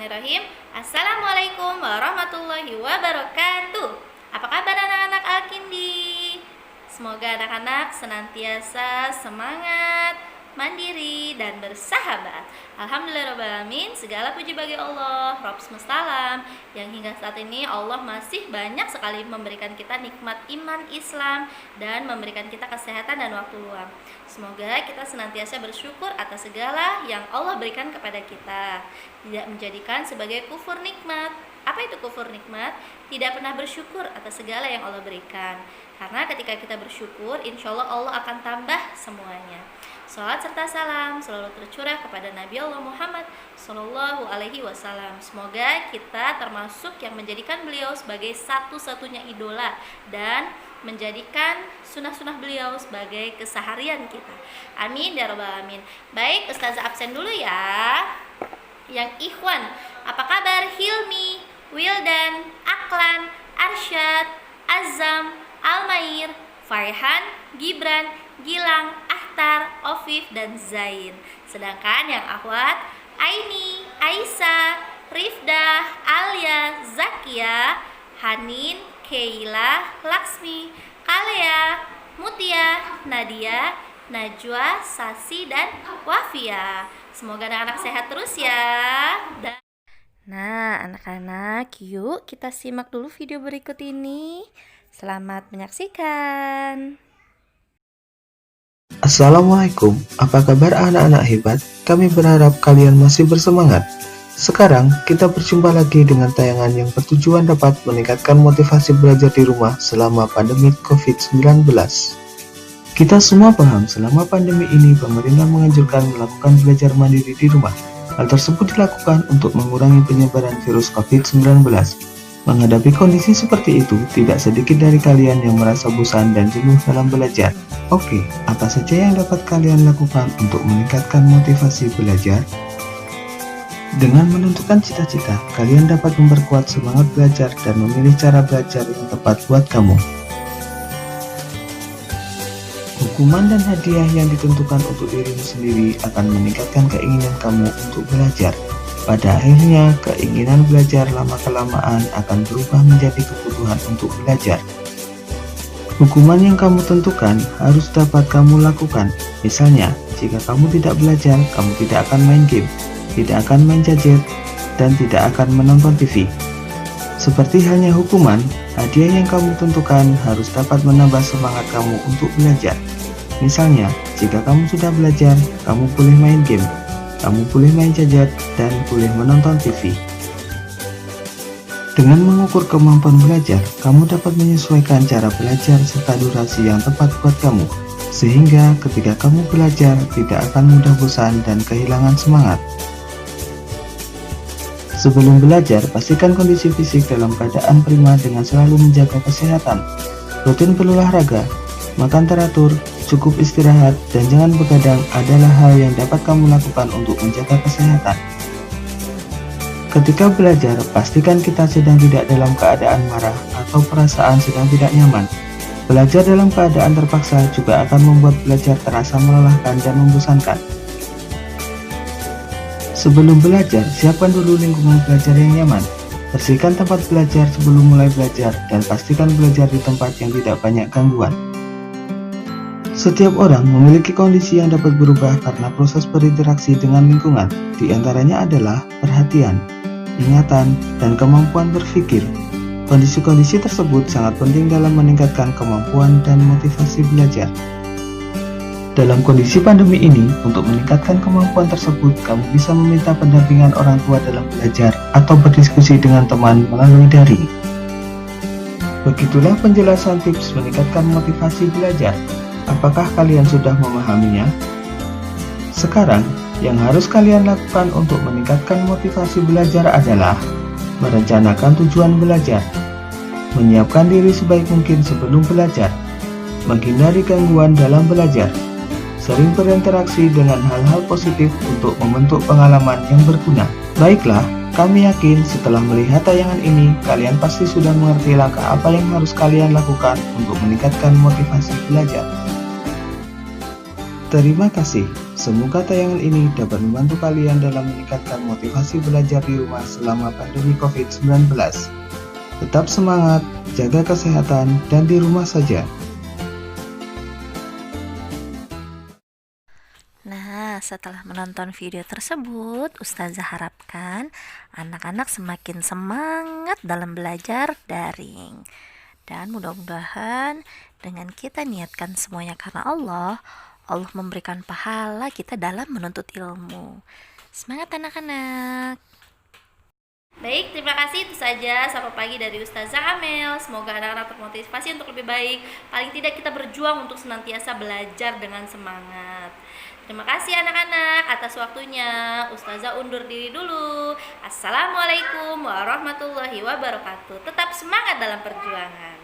Bismillahirrahmanirrahim. Assalamualaikum warahmatullahi wabarakatuh. Apa kabar anak-anak Alkindi? Semoga anak-anak senantiasa semangat, mandiri, dan bersahabat. Alhamdulillahirrahmanirrahim. Segala puji bagi Allah, Rabb semesta alam, yang hingga saat ini Allah masih banyak sekali memberikan kita nikmat iman Islam dan memberikan kita kesehatan dan waktu luang. Semoga kita senantiasa bersyukur atas segala yang Allah berikan kepada kita, tidak menjadikan sebagai kufur nikmat. Apa itu kufur nikmat? Tidak pernah bersyukur atas segala yang Allah berikan. Karena ketika kita bersyukur, insya Allah akan tambah semuanya. Salat serta salam selalu tercurah kepada Nabi Allah Muhammad Sallallahu Alaihi Wasallam. Semoga kita termasuk yang menjadikan beliau sebagai satu-satunya idola dan menjadikan sunnah-sunnah beliau sebagai keseharian kita. Amin ya rabbal alamin. Baik, Ustazah absen dulu ya. Yang ikhwan, apa kabar Hilmi, Wildan, Aklan, Arsyad, Azam, Almair, Farhan, Gibran, Gilang, Ahtar, Ofif, dan Zain. Sedangkan yang akhwat Aini, Aisyah, Rifdah, Alia, Zakia, Hanin, Keila, Laksmi, Kalea, Mutia, Nadia, Najwa, Sasi, dan Wafia. Semoga anak-anak sehat terus ya. Nah, anak-anak, yuk kita simak dulu video berikut ini. Selamat menyaksikan. Assalamualaikum, apa kabar anak-anak hebat? Kami berharap kalian masih bersemangat. Sekarang, kita berjumpa lagi dengan tayangan yang bertujuan dapat meningkatkan motivasi belajar di rumah selama pandemi COVID-19. Kita semua paham, selama pandemi ini pemerintah menganjurkan melakukan belajar mandiri di rumah. Hal tersebut dilakukan untuk mengurangi penyebaran virus COVID-19. Menghadapi kondisi seperti itu, tidak sedikit dari kalian yang merasa bosan dan jenuh dalam belajar. Oke, apa saja yang dapat kalian lakukan untuk meningkatkan motivasi belajar? Dengan menentukan cita-cita, kalian dapat memperkuat semangat belajar dan memilih cara belajar yang tepat buat kamu. Hukuman dan hadiah yang ditentukan untuk dirimu sendiri akan meningkatkan keinginan kamu untuk belajar. Pada akhirnya, keinginan belajar lama-kelamaan akan berubah menjadi kebutuhan untuk belajar. Hukuman yang kamu tentukan harus dapat kamu lakukan. Misalnya, jika kamu tidak belajar, kamu tidak akan main game, tidak akan main gadget, dan tidak akan menonton TV. Seperti halnya hukuman, hadiah yang kamu tentukan harus dapat menambah semangat kamu untuk belajar. Misalnya, jika kamu sudah belajar, kamu boleh main game, kamu boleh main gadget, dan boleh menonton TV. Dengan mengukur kemampuan belajar, kamu dapat menyesuaikan cara belajar serta durasi yang tepat buat kamu, sehingga ketika kamu belajar tidak akan mudah bosan dan kehilangan semangat. Sebelum belajar, pastikan kondisi fisik dalam keadaan prima dengan selalu menjaga kesehatan. Rutin berolahraga, makan teratur, cukup istirahat, dan jangan begadang adalah hal yang dapat kamu lakukan untuk menjaga kesehatan. Ketika belajar, pastikan kita sedang tidak dalam keadaan marah atau perasaan sedang tidak nyaman. Belajar dalam keadaan terpaksa juga akan membuat belajar terasa melelahkan dan membosankan. Sebelum belajar, siapkan dulu lingkungan belajar yang nyaman. Bersihkan tempat belajar sebelum mulai belajar, dan pastikan belajar di tempat yang tidak banyak gangguan. Setiap orang memiliki kondisi yang dapat berubah karena proses berinteraksi dengan lingkungan. Di antaranya adalah perhatian, ingatan, dan kemampuan berpikir. Kondisi-kondisi tersebut sangat penting dalam meningkatkan kemampuan dan motivasi belajar. Dalam kondisi pandemi ini, untuk meningkatkan kemampuan tersebut, kamu bisa meminta pendampingan orang tua dalam belajar atau berdiskusi dengan teman melalui daring. Begitulah penjelasan tips meningkatkan motivasi belajar. Apakah kalian sudah memahaminya? Sekarang, yang harus kalian lakukan untuk meningkatkan motivasi belajar adalah merencanakan tujuan belajar, menyiapkan diri sebaik mungkin sebelum belajar, menghindari gangguan dalam belajar, sering berinteraksi dengan hal-hal positif untuk membentuk pengalaman yang berguna. Baiklah, kami yakin setelah melihat tayangan ini, kalian pasti sudah mengerti langkah apa yang harus kalian lakukan untuk meningkatkan motivasi belajar. Terima kasih. Semoga tayangan ini dapat membantu kalian dalam meningkatkan motivasi belajar di rumah selama pandemi COVID-19. Tetap semangat, jaga kesehatan, dan di rumah saja. Nah, setelah menonton video tersebut, Ustazah harapkan anak-anak semakin semangat dalam belajar daring. Dan mudah-mudahan dengan kita niatkan semuanya karena Allah, Allah memberikan pahala kita dalam menuntut ilmu. Semangat anak-anak! Baik, terima kasih. Itu saja Sapa Pagi dari Ustazah Amel. Semoga anak-anak termotivasi untuk lebih baik. Paling tidak kita berjuang untuk senantiasa belajar dengan semangat. Terima kasih anak-anak atas waktunya. Ustazah undur diri dulu. Assalamualaikum warahmatullahi wabarakatuh. Tetap semangat dalam perjuangan.